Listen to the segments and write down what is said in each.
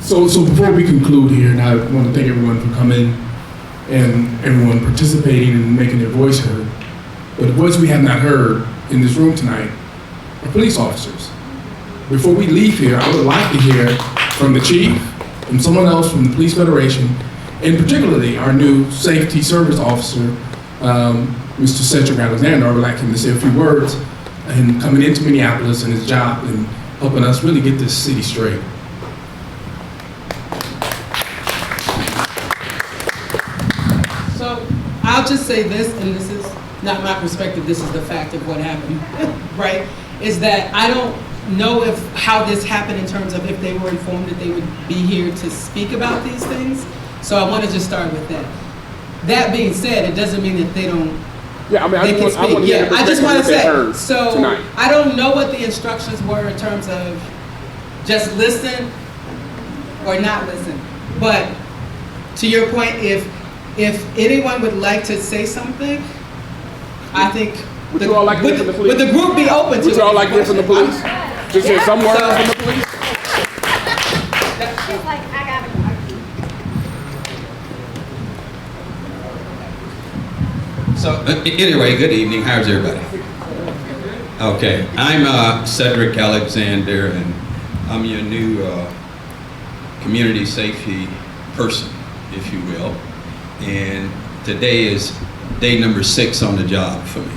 So before we conclude here, and I want to thank everyone for coming and everyone participating and making their voice heard. But the voice we have not heard in this room tonight are police officers. Before we leave here, I would like to hear from the chief, from someone else from the Police Federation, and particularly our new safety service officer, Mr. Cedric Alexander. I would like him to say a few words and coming into Minneapolis and his job and helping us really get this city straight. So I'll just say this, and this is not my perspective, this is the fact of what happened, right? Is that I don't know how this happened in terms of if they were informed that they would be here to speak about these things. So I want to just start with that. That being said, it doesn't mean that they don't. Yeah, I mean, I just want to say. So tonight. I don't know what the instructions were in terms of just listen or not listen. But to your point, if anyone would like to say something, I think would you all like to hear from the police? Would the group be open to it? Would you all like to hear from the police? Just hear some words from the police? She's like, I got it. So anyway, good evening. How's everybody? Okay, I'm Cedric Alexander, and I'm your new community safety person, if you will. And today is day number 6 on the job for me.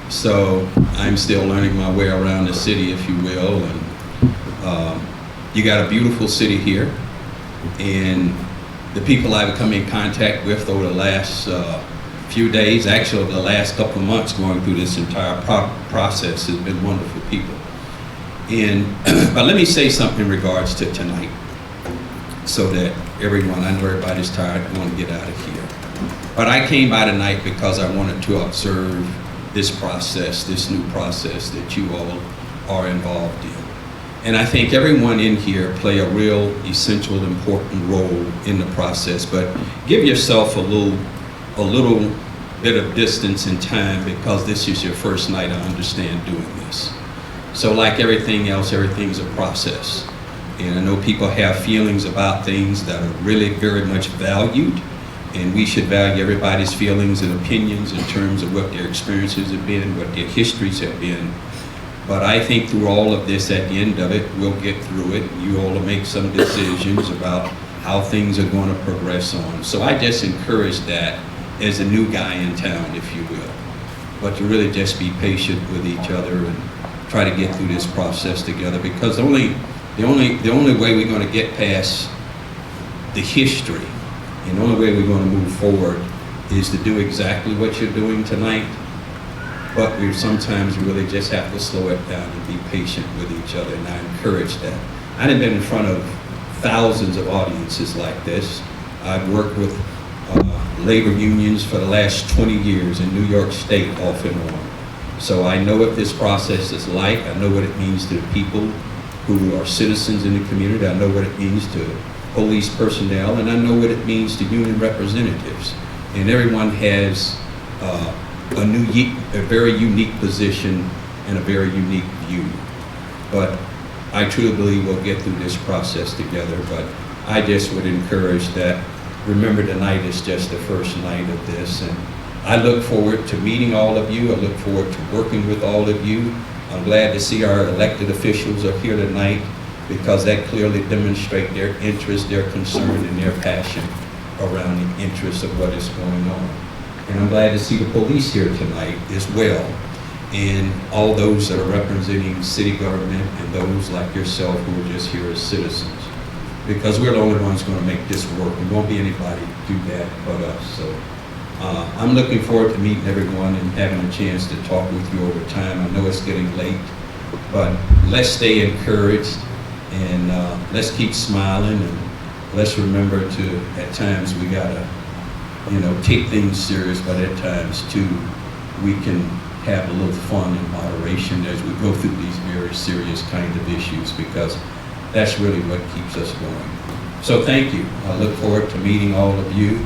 So I'm still learning my way around the city, if you will. And you got a beautiful city here, and the people I've come in contact with over the last few days, actually over the last couple of months going through this entire process, has been wonderful people. And but let me say something in regards to tonight, so that everyone, I know everybody's tired, I want to get out of here. But I came by tonight because I wanted to observe this process, this new process that you all are involved in. And I think everyone in here play a real essential, important role in the process, but give yourself a little bit of distance in time, because this is your first night, I understand, doing this. So like everything else, everything's a process. And I know people have feelings about things that are really very much valued, and we should value everybody's feelings and opinions in terms of what their experiences have been, what their histories have been. But I think through all of this, at the end of it, we'll get through it. You all will make some decisions about how things are going to progress on. So I just encourage that as a new guy in town, if you will. But to really just be patient with each other and try to get through this process together, because the only way we're going to get past the history, and the only way we're going to move forward, is to do exactly what you're doing tonight. But we sometimes really just have to slow it down and be patient with each other, and I encourage that. I've been in front of thousands of audiences like this. I've worked with labor unions for the last 20 years in New York State, off and on. So I know what this process is like. I know what it means to the people who are citizens in the community. I know what it means to police personnel, and I know what it means to union representatives. And everyone has a very unique position and a very unique view. But I truly believe we'll get through this process together. But I just would encourage that, remember, tonight is just the first night of this, and I look forward to meeting all of you. I look forward to working with all of you. I'm glad to see our elected officials are here tonight, because that clearly demonstrates their interest, their concern, and their passion around the interests of what is going on. And I'm glad to see the police here tonight as well, and all those that are representing city government, and those like yourself who are just here as citizens, because we're the only ones going to make this work. There won't be anybody to do that but us. So I'm looking forward to meeting everyone and having a chance to talk with you over time. I know it's getting late, but let's stay encouraged, and let's keep smiling, and let's remember to, at times, we gotta, take things serious, but at times too, we can have a little fun and moderation as we go through these very serious kind of issues, because that's really what keeps us going. So thank you. I look forward to meeting all of you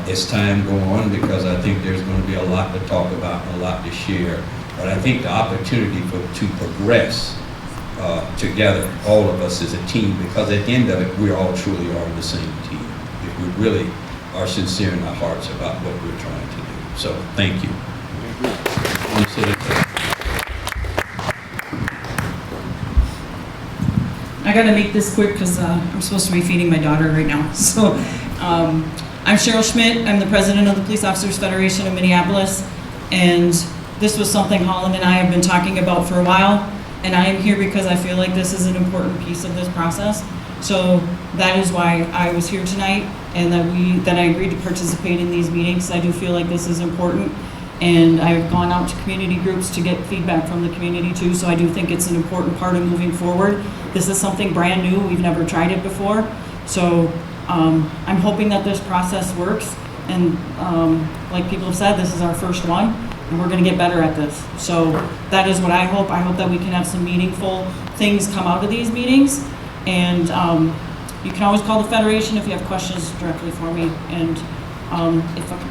as time goes on, because I think there's going to be a lot to talk about and a lot to share. But I think the opportunity to progress together, all of us as a team, because at the end of it, we all truly are the same team. If we really are sincere in our hearts about what we're trying to do. So, thank you. I gotta make this quick because I'm supposed to be feeding my daughter right now. So, I'm Cheryl Schmidt. I'm the president of the Police Officers Federation of Minneapolis. And this was something Holland and I have been talking about for a while. And I am here because I feel like this is an important piece of this process. So that is why I was here tonight, and that I agreed to participate in these meetings. I do feel like this is important. And I've gone out to community groups to get feedback from the community too, so I do think it's an important part of moving forward. This is something brand new, we've never tried it before. So I'm hoping that this process works, and like people have said, this is our first one, and we're gonna get better at this. So that is what I hope. I hope that we can have some meaningful things come out of these meetings. And you can always call the Federation if you have questions directly for me. And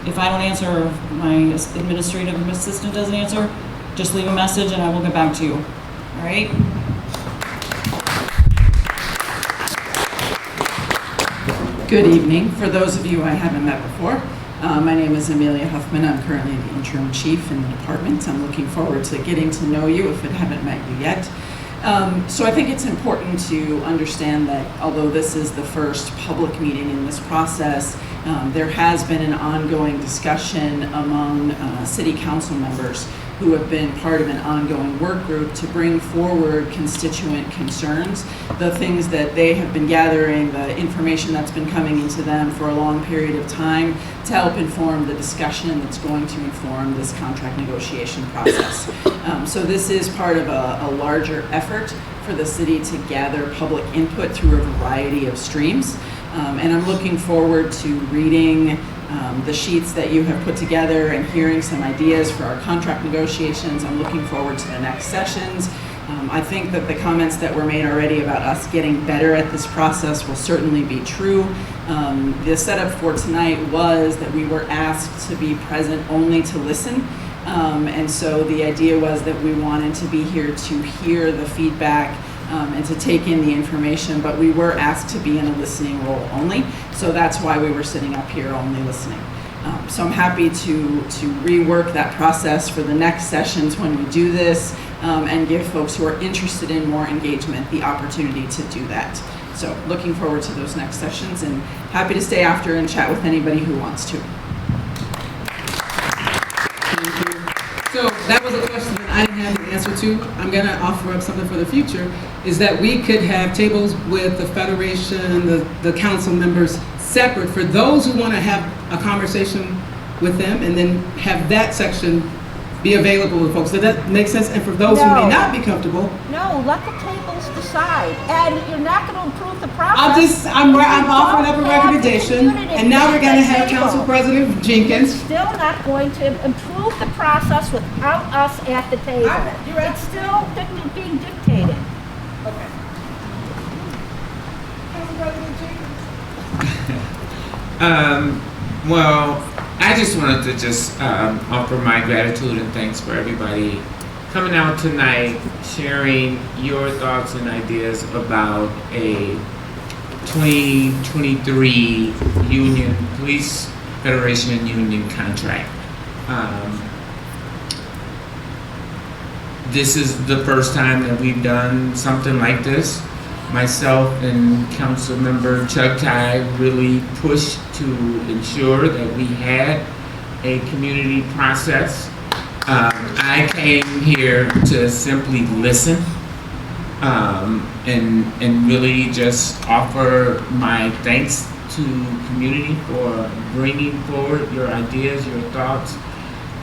if I don't answer, or if my administrative assistant doesn't answer, just leave a message and I will get back to you. All right? Good evening. For those of you I haven't met before, my name is Amelia Huffman. I'm currently the interim chief in the department. I'm looking forward to getting to know you if I haven't met you yet. So I think it's important to understand that although this is the first public meeting in this process, there has been an ongoing discussion among city council members who have been part of an ongoing work group to bring forward constituent concerns, the things that they have been gathering, the information that's been coming into them for a long period of time to help inform the discussion that's going to inform this contract negotiation process. So this is part of a larger effort for the city to gather public input through a variety of streams. And I'm looking forward to reading the sheets that you have put together and hearing some ideas for our contract negotiations. I'm looking forward to the next sessions. I think that the comments that were made already about us getting better at this process will certainly be true. The setup for tonight was that we were asked to be present only to listen. And so the idea was that we wanted to be here to hear the feedback and to take in the information, but we were asked to be in a listening role only. So that's why we were sitting up here only listening. So I'm happy to rework that process for the next sessions when we do this and give folks who are interested in more engagement the opportunity to do that. So looking forward to those next sessions and happy to stay after and chat with anybody who wants to. So that was a question that I didn't have the answer to. I'm going to offer up something for the future, is that we could have tables with the Federation, the council members separate for those who want to have a conversation with them, and then have that section be available to folks. Does that make sense? And for those who may not be comfortable, No, let the tables decide, and you're not going to improve the process. I'm offering up a recommendation, and now we're going to have Council President Jenkins. Still not going to improve the process without us at the table. You're right. It's still being dictated. Okay. Council President Jenkins. Well, I just wanted to just offer my gratitude and thanks for everybody coming out tonight, sharing your thoughts and ideas about a 2023 Union Police Federation and Union contract. This is the first time that we've done something like this. Myself and Council Member Chuck Ty really pushed to ensure that we had a community process. I came here to simply listen and really just offer my thanks to community for bringing forward your ideas, your thoughts.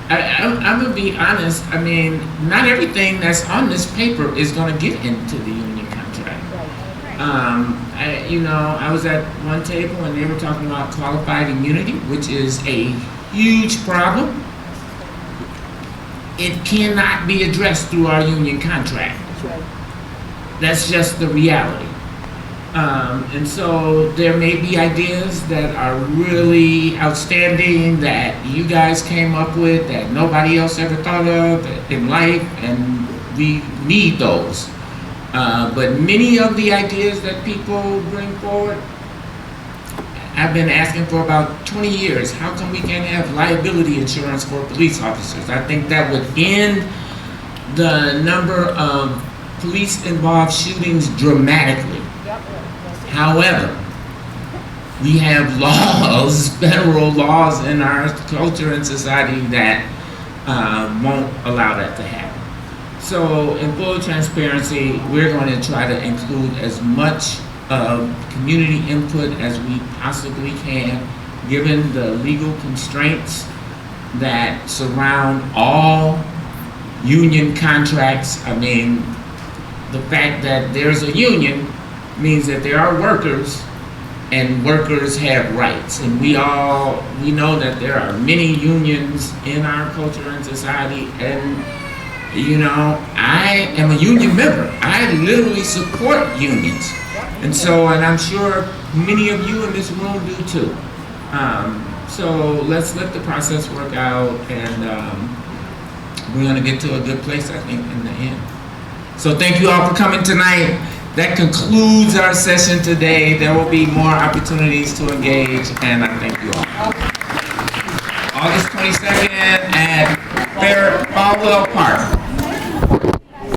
I'm gonna be honest. I mean, not everything that's on this paper is gonna get into the union contract. I was at one table and they were talking about qualified immunity, which is a huge problem. It cannot be addressed through our union contract. That's just the reality. And so there may be ideas that are really outstanding that you guys came up with that nobody else ever thought of in life, and we need those. But many of the ideas that people bring forward, I've been asking for about 20 years. How come we can't have liability insurance for police officers? I think that would end the number of police-involved shootings dramatically. However, we have laws, federal laws in our culture and society that won't allow that to happen. So in full transparency, we're going to try to include as much community input as we possibly can, given the legal constraints that surround all union contracts. I mean, the fact that there's a union means that there are workers, and workers have rights. And we know that there are many unions in our culture and society, and you know, I am a union member. I literally support unions. And I'm sure many of you in this room do too. So let's let the process work out, and we're gonna get to a good place, I think, in the end. So thank you all for coming tonight. That concludes our session today. There will be more opportunities to engage, and I thank you all. August 22nd at Falwell Park.